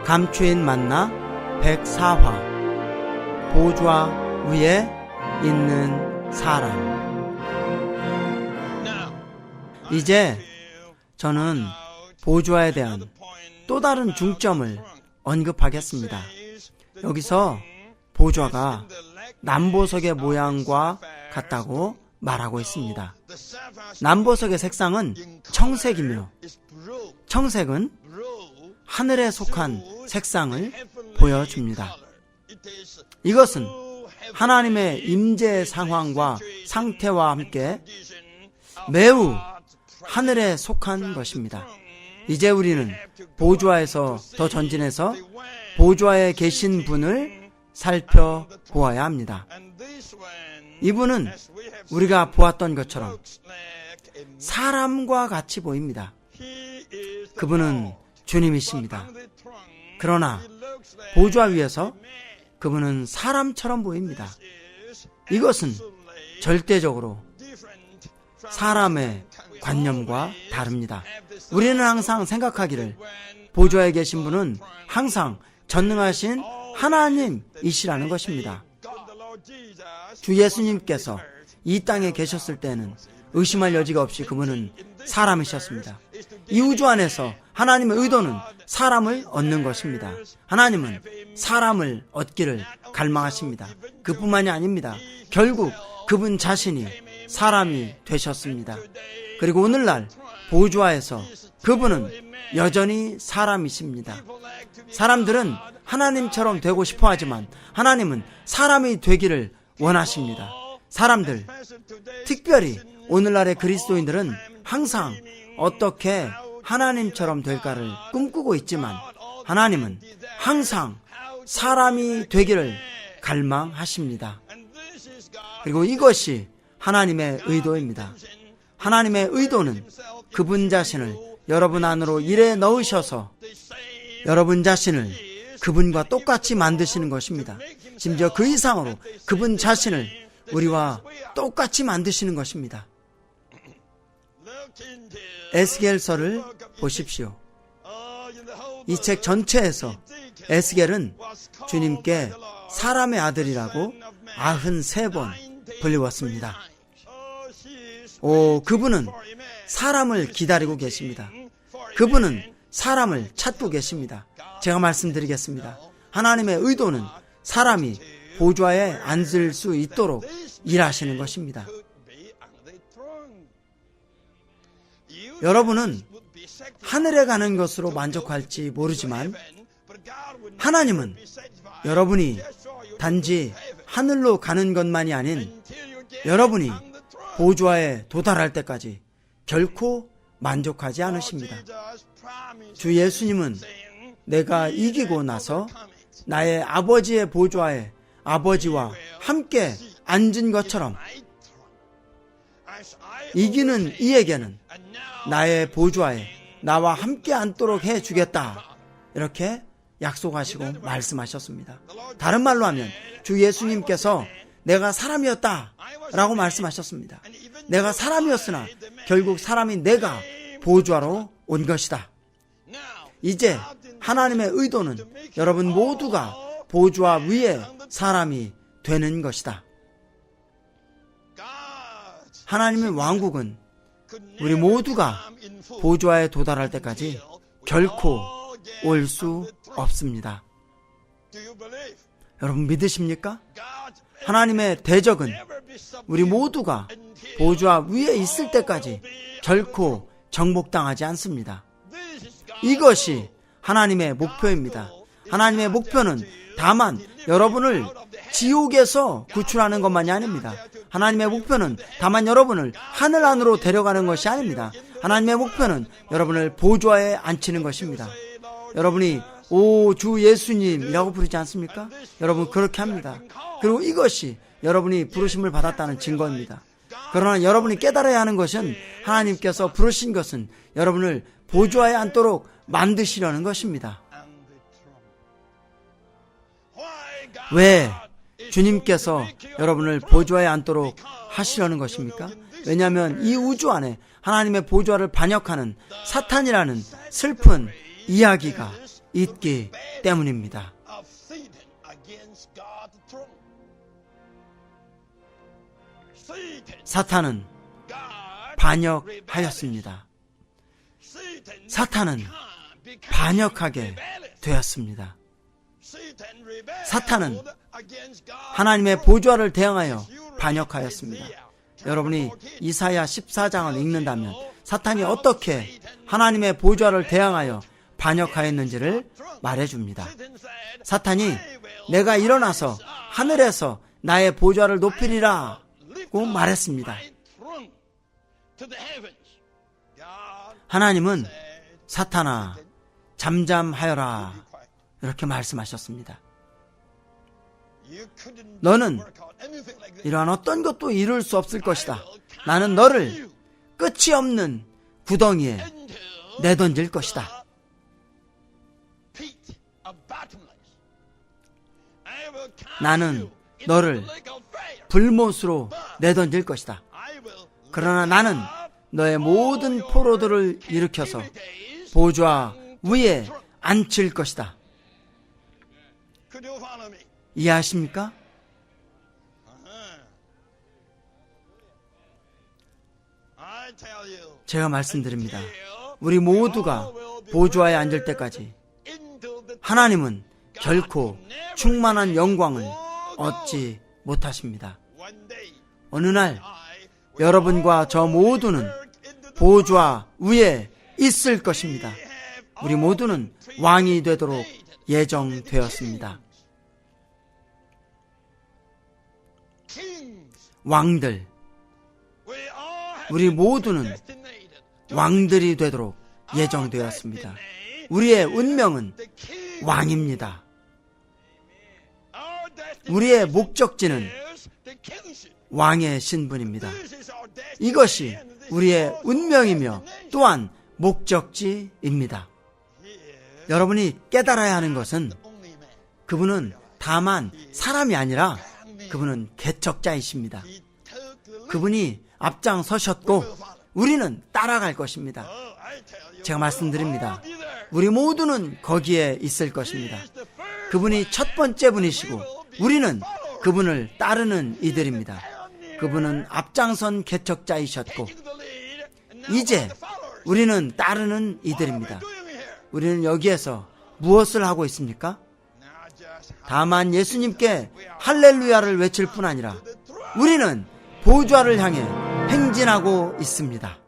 감추인 만나 104화 보좌 위에 있는 사람. 이제 저는 보좌에 대한 또 다른 중점을 언급하겠습니다. 여기서 보좌가 남보석의 모양과 같다고 말하고 있습니다. 남보석의 색상은 청색이며 청색은 하늘에 속한 색상을 보여줍니다. 이것은 하나님의 임재 상황과 상태와 함께 매우 하늘에 속한 것입니다. 이제 우리는 보좌에서 더 전진해서 보좌에 계신 분을 살펴보아야 합니다. 이분은 우리가 보았던 것처럼 사람과 같이 보입니다. 그분은 주님이십니다. 그러나 보좌 위에서 그분은 사람처럼 보입니다. 이것은 절대적으로 사람의 관념과 다릅니다. 우리는 항상 생각하기를 보좌에 계신 분은 항상 전능하신 하나님이시라는 것입니다. 주 예수님께서 이 땅에 계셨을 때는 의심할 여지가 없이 그분은 사람이셨습니다. 이 우주 안에서 하나님의 의도는 사람을 얻는 것입니다. 하나님은 사람을 얻기를 갈망하십니다. 그뿐만이 아닙니다. 결국 그분 자신이 사람이 되셨습니다. 그리고 오늘날 보좌에서 그분은 여전히 사람이십니다. 사람들은 하나님처럼 되고 싶어 하지만 하나님은 사람이 되기를 원하십니다. 사람들, 특별히 오늘날의 그리스도인들은 항상 어떻게 하나님처럼 될까를 꿈꾸고 있지만 하나님은 항상 사람이 되기를 갈망하십니다. 그리고 이것이 하나님의 의도입니다. 하나님의 의도는 그분 자신을 여러분 안으로 일에 넣으셔서 여러분 자신을 그분과 똑같이 만드시는 것입니다. 심지어 그 이상으로 그분 자신을 우리와 똑같이 만드시는 것입니다. 에스겔서를 보십시오. 이 책 전체에서 에스겔은 주님께 사람의 아들이라고 93번 불리웠습니다. 그분은 사람을 기다리고 계십니다. 그분은 사람을 찾고 계십니다. 제가 말씀드리겠습니다. 하나님의 의도는 사람이 보좌에 앉을 수 있도록 일하시는 것입니다. 여러분은 하늘에 가는 것으로 만족할지 모르지만 하나님은 여러분이 단지 하늘로 가는 것만이 아닌 여러분이 보좌에 도달할 때까지 결코 만족하지 않으십니다. 주 예수님은 내가 이기고 나서 나의 아버지의 보좌에 아버지와 함께 앉은 것처럼 이기는 이에게는 나의 보좌에 나와 함께 앉도록 해주겠다, 이렇게 약속하시고 말씀하셨습니다. 다른 말로 하면 주 예수님께서 내가 사람이었다 라고 말씀하셨습니다. 내가 사람이었으나 결국 사람인 내가 보좌로 온 것이다. 이제 하나님의 의도는 여러분 모두가 보좌 위에 사람이 되는 것이다. 하나님의 왕국은 우리 모두가 보좌에 도달할 때까지 결코 올 수 없습니다. 여러분 믿으십니까? 하나님의 대적은 우리 모두가 보좌 위에 있을 때까지 결코 정복당하지 않습니다. 이것이 하나님의 목표입니다. 하나님의 목표는 다만 여러분을 지옥에서 구출하는 것만이 아닙니다. 하나님의 목표는 다만 여러분을 하늘 안으로 데려가는 것이 아닙니다. 하나님의 목표는 여러분을 보좌에 앉히는 것입니다. 여러분이 오 주 예수님이라고 부르지 않습니까? 여러분 그렇게 합니다. 그리고 이것이 여러분이 부르심을 받았다는 증거입니다. 그러나 여러분이 깨달아야 하는 것은 하나님께서 부르신 것은 여러분을 보좌에 앉도록 만드시려는 것입니다. 왜 주님께서 여러분을 보좌에 앉도록 하시려는 것입니까? 왜냐하면 이 우주 안에 하나님의 보좌를 반역하는 사탄이라는 슬픈 이야기가 있기 때문입니다. 사탄은 반역하였습니다. 사탄은 반역하게 되었습니다. 사탄은 하나님의 보좌를 대항하여 반역하였습니다. 여러분이 이사야 14장을 읽는다면 사탄이 어떻게 하나님의 보좌를 대항하여 반역하였는지를 말해줍니다. 사탄이 내가 일어나서 하늘에서 나의 보좌를 높이리라 고 말했습니다. 하나님은 사탄아 잠잠하여라 이렇게 말씀하셨습니다. 너는 이러한 어떤 것도 이룰 수 없을 것이다. 나는 너를 끝이 없는 구덩이에 내던질 것이다. 나는 너를 불못으로 내던질 것이다. 그러나 나는 너의 모든 포로들을 일으켜서 보좌 위에 앉힐 것이다. 이해하십니까? 제가 말씀드립니다. 우리 모두가 보좌에 앉을 때까지 하나님은 결코 충만한 영광을 얻지 못하십니다. 어느 날 여러분과 저 모두는 보좌 위에 있을 것입니다. 우리 모두는 왕이 되도록 예정되었습니다. 왕들, 우리 모두는 왕들이 되도록 예정되었습니다. 우리의 운명은 왕입니다. 우리의 목적지는 왕의 신분입니다. 이것이 우리의 운명이며 또한 목적지입니다. 여러분이 깨달아야 하는 것은 그분은 다만 사람이 아니라 그분은 개척자이십니다. 그분이 앞장서셨고 우리는 따라갈 것입니다. 제가 말씀드립니다. 우리 모두는 거기에 있을 것입니다. 그분이 첫 번째 분이시고 우리는 그분을 따르는 이들입니다. 그분은 앞장선 개척자이셨고 이제 우리는 따르는 이들입니다. 우리는 여기에서 무엇을 하고 있습니까? 다만 예수님께 할렐루야를 외칠 뿐 아니라 우리는 보좌를 향해 행진하고 있습니다.